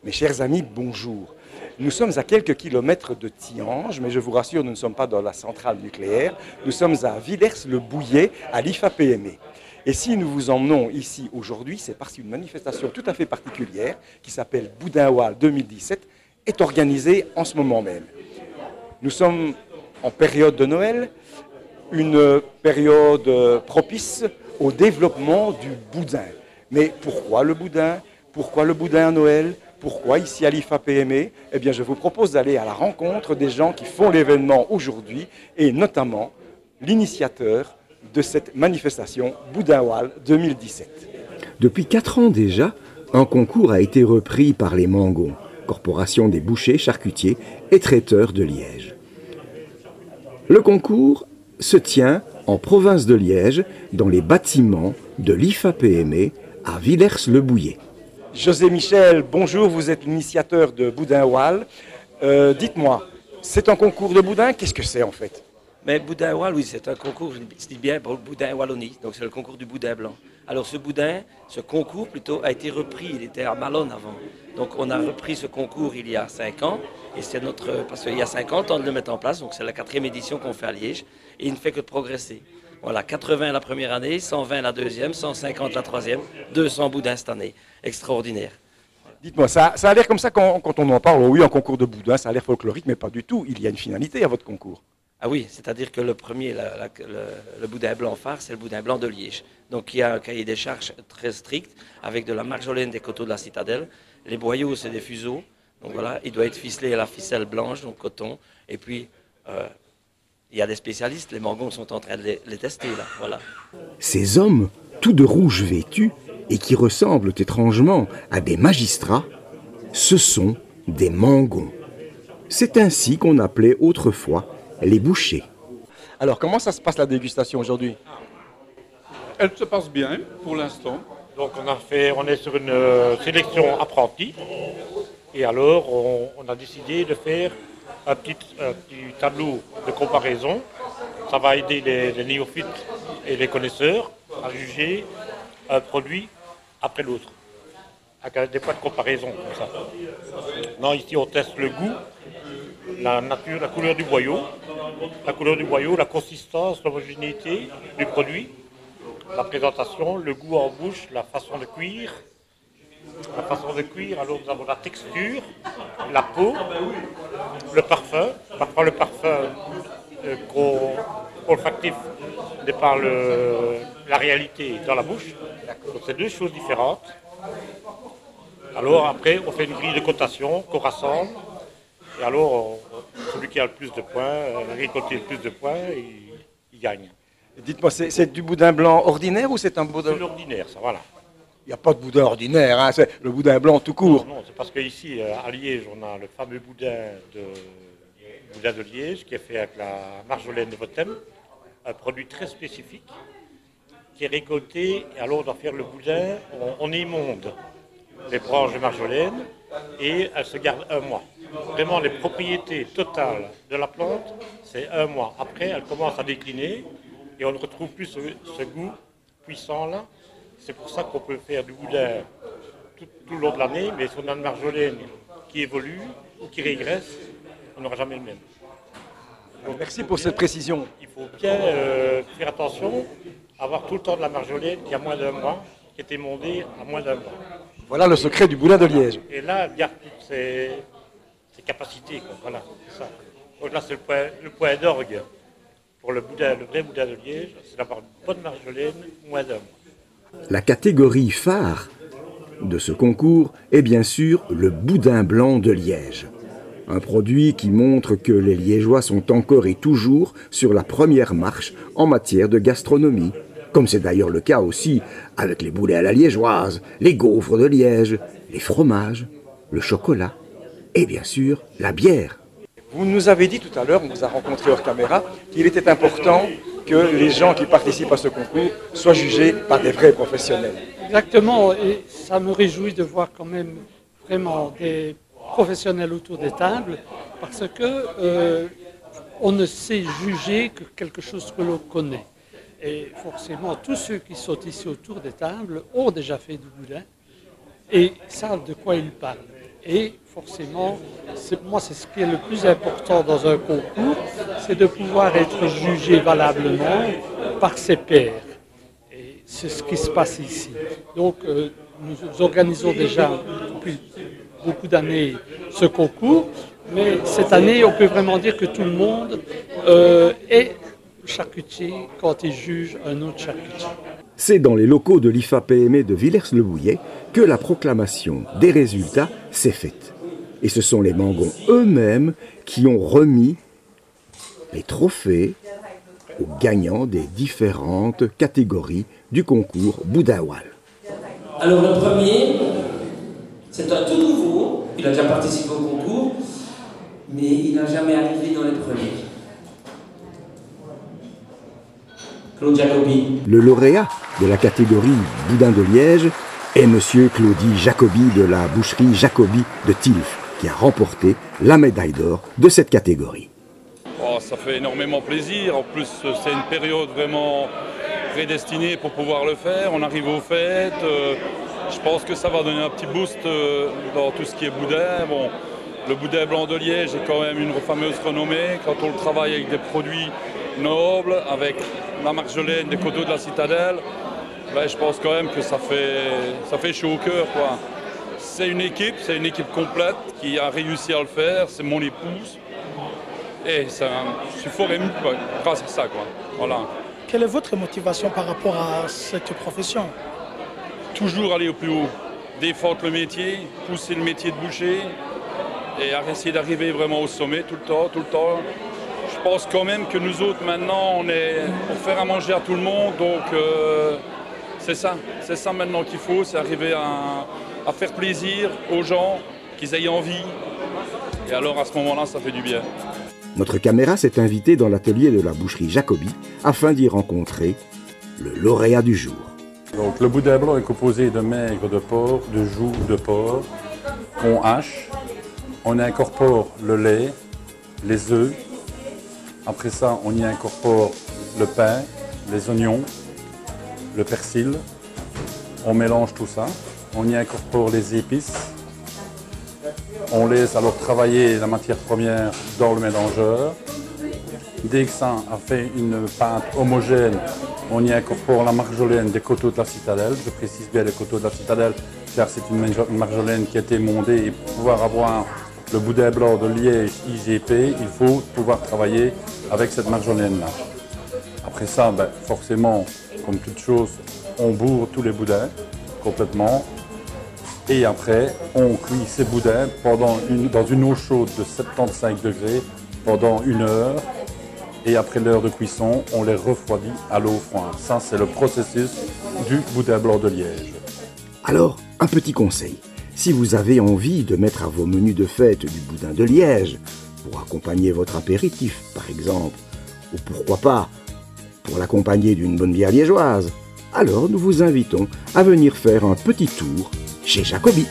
Mes chers amis, bonjour. Nous sommes à quelques kilomètres de Thiange, mais je vous rassure, nous ne sommes pas dans la centrale nucléaire. Nous sommes à Villers-le-Bouillet, à l'IFA-PME. Et si nous vous emmenons ici aujourd'hui, c'est parce qu'une manifestation tout à fait particulière, qui s'appelle Boudin-Waal 2017, est organisée en ce moment même. Nous sommes en période de Noël, une période propice au développement du boudin. Mais pourquoi le boudin? Pourquoi le boudin à Noël? Pourquoi ici à l'IFA-PME? Eh bien, je vous propose d'aller à la rencontre des gens qui font l'événement aujourd'hui et notamment l'initiateur de cette manifestation Boudin-Waal 2017. Depuis 4 ans déjà, un concours a été repris par les Mangons, Corporation des bouchers, charcutiers et traiteurs de Liège. Le concours se tient en province de Liège, dans les bâtiments de l'IFA-PME à Villers-le-Bouillet. José Michel, bonjour, vous êtes l'initiateur de Boudin-Waal. Dites-moi, c'est un concours de boudin, qu'est-ce que c'est en fait? Mais Boudin-Waal, oui, c'est un concours, je dis bien, pour le boudin Wallonie, donc c'est le concours du boudin blanc. Alors ce concours plutôt, a été repris, il était à Malone avant. Donc on a repris ce concours il y a 5 ans, et c'est parce qu'il y a 50 ans de le mettre en place, donc c'est la 4e édition qu'on fait à Liège, et il ne fait que de progresser. Voilà, 80 la première année, 120 la deuxième, 150 la troisième, 200 boudins cette année. Extraordinaire. Dites-moi, ça a l'air comme ça quand on en parle, oui, un concours de boudin, ça a l'air folklorique, mais pas du tout, il y a une finalité à votre concours. Ah oui, c'est-à-dire que le premier, le boudin blanc phare, c'est le boudin blanc de Liège. Donc il y a un cahier des charges très strict, avec de la marjolaine des coteaux de la citadelle. Les boyaux, c'est des fuseaux. Donc voilà, il doit être ficelé à la ficelle blanche, donc coton. Et puis, il y a des spécialistes, les Mangons sont en train de les tester, là, voilà. Ces hommes, tout de rouge vêtus, et qui ressemblent étrangement à des magistrats, ce sont des Mangons. C'est ainsi qu'on appelait autrefois les bouchers. Alors, comment ça se passe la dégustation aujourd'hui? Elle se passe bien pour l'instant. Donc on est sur une sélection apprentie. Et alors on a décidé de faire un petit tableau de comparaison. Ça va aider les néophytes et les connaisseurs à juger un produit après l'autre. Avec des points de comparaison comme ça. Non, ici on teste le goût, la nature, la couleur du boyau, la consistance, l'homogénéité du produit, la présentation, le goût en bouche, la façon de cuire. Alors nous avons la texture, la peau, le parfum. Parfois le parfum olfactif n'est pas la réalité dans la bouche. Donc c'est deux choses différentes. Alors après on fait une grille de cotation qu'on rassemble. Et alors celui qui a le plus de points, récolter le plus de points, il gagne. Dites-moi, c'est du boudin blanc ordinaire ou c'est un boudin... C'est l'ordinaire, ça, voilà. Il n'y a pas de boudin ordinaire, hein, c'est le boudin blanc tout court. Non, c'est parce qu'ici, à Liège, on a le fameux boudin de Liège qui est fait avec la marjolaine de Votem, un produit très spécifique qui est récolté. Et alors, on doit faire le boudin, on émonde les branches de marjolaine et elles se gardent 1 mois. Vraiment, les propriétés totales de la plante, c'est 1 mois. Après, elle commence à décliner. Et on ne retrouve plus ce goût puissant-là. C'est pour ça qu'on peut faire du boudin tout le long de l'année, mais si on a une marjolaine qui évolue ou qui régresse, on n'aura jamais le même. Donc, merci pour cette précision. Il faut bien faire attention à avoir tout le temps de la marjolaine qui a moins d'1 mois, qui est émondée à moins d'1 mois. Voilà le secret du boudin de Liège. Et là, il y a toutes ses capacités, quoi. Voilà, c'est ça. Donc là, c'est le point d'orgue. Pour le vrai boudin de Liège, c'est d'avoir une bonne marjolaine, moins d'1 mois. La catégorie phare de ce concours est bien sûr le boudin blanc de Liège. Un produit qui montre que les Liégeois sont encore et toujours sur la première marche en matière de gastronomie. Comme c'est d'ailleurs le cas aussi avec les boulets à la liégeoise, les gaufres de Liège, les fromages, le chocolat et bien sûr la bière. Vous nous avez dit tout à l'heure, on vous a rencontré hors caméra, qu'il était important que les gens qui participent à ce concours soient jugés par des vrais professionnels. Exactement, et ça me réjouit de voir quand même vraiment des professionnels autour des tables, parce que on ne sait juger que quelque chose que l'on connaît. Et forcément, tous ceux qui sont ici autour des tables ont déjà fait du boudin et savent de quoi ils parlent. Et forcément, moi, c'est ce qui est le plus important dans un concours, c'est de pouvoir être jugé valablement par ses pairs. Et c'est ce qui se passe ici. Donc, nous organisons déjà depuis beaucoup d'années ce concours, mais cette année, on peut vraiment dire que tout le monde est charcutier quand il juge un autre charcutier. C'est dans les locaux de l'IFA-PME de Villers-le-Bouillet que la proclamation des résultats s'est faite. Et ce sont les Mangons eux-mêmes qui ont remis les trophées aux gagnants des différentes catégories du concours Boudin-Wal. Alors le premier, c'est un tout nouveau, il a déjà participé au concours, mais il n'a jamais arrivé dans les premiers. Claude Jacobi. Le lauréat de la catégorie Boudin de Liège est monsieur Claudie Jacobi de la boucherie Jacobi de Tilf, qui a remporté la médaille d'or de cette catégorie. Oh, ça fait énormément plaisir. En plus, c'est une période vraiment prédestinée pour pouvoir le faire. On arrive aux fêtes. Je pense que ça va donner un petit boost dans tout ce qui est boudin. Bon, le boudin blanc de Liège est quand même une fameuse renommée. Quand on le travaille avec des produits nobles, avec la marjolaine des coteaux de la citadelle, ben, je pense quand même que ça fait chaud au cœur, quoi. C'est une équipe complète qui a réussi à le faire. C'est mon épouse. Et je suis fort ému grâce à ça, quoi. Voilà. Quelle est votre motivation par rapport à cette profession? Toujours aller au plus haut, défendre le métier, pousser le métier de boucher et essayer d'arriver vraiment au sommet tout le temps. Je pense quand même que nous autres maintenant, on est pour faire à manger à tout le monde, donc c'est ça maintenant qu'il faut, c'est arriver à faire plaisir aux gens, qu'ils aient envie, et alors à ce moment-là, ça fait du bien. Notre caméra s'est invitée dans l'atelier de la boucherie Jacobi afin d'y rencontrer le lauréat du jour. Donc, le boudin blanc est composé de maigre de porc, de joues de porc, qu'on hache. On y incorpore le lait, les œufs. Après ça, on y incorpore le pain, les oignons, le persil. On mélange tout ça. On y incorpore les épices. On laisse alors travailler la matière première dans le mélangeur. Dès que ça a fait une pâte homogène, on y incorpore la marjolaine des coteaux de la citadelle. Je précise bien les coteaux de la citadelle car c'est une marjolaine qui a été mondée et pour pouvoir avoir le boudin blanc de Liège IGP, il faut pouvoir travailler avec cette marjolaine-là. Après ça, ben, forcément, comme toute chose, on bourre tous les boudins complètement. Et après, on cuit ces boudins dans une eau chaude de 75 degrés pendant 1 heure. Et après l'heure de cuisson, on les refroidit à l'eau froide. Ça, c'est le processus du boudin blanc de Liège. Alors, un petit conseil. Si vous avez envie de mettre à vos menus de fête du boudin de Liège, pour accompagner votre apéritif, par exemple, ou pourquoi pas, pour l'accompagner d'une bonne bière liégeoise, alors nous vous invitons à venir faire un petit tour chez Jacobi.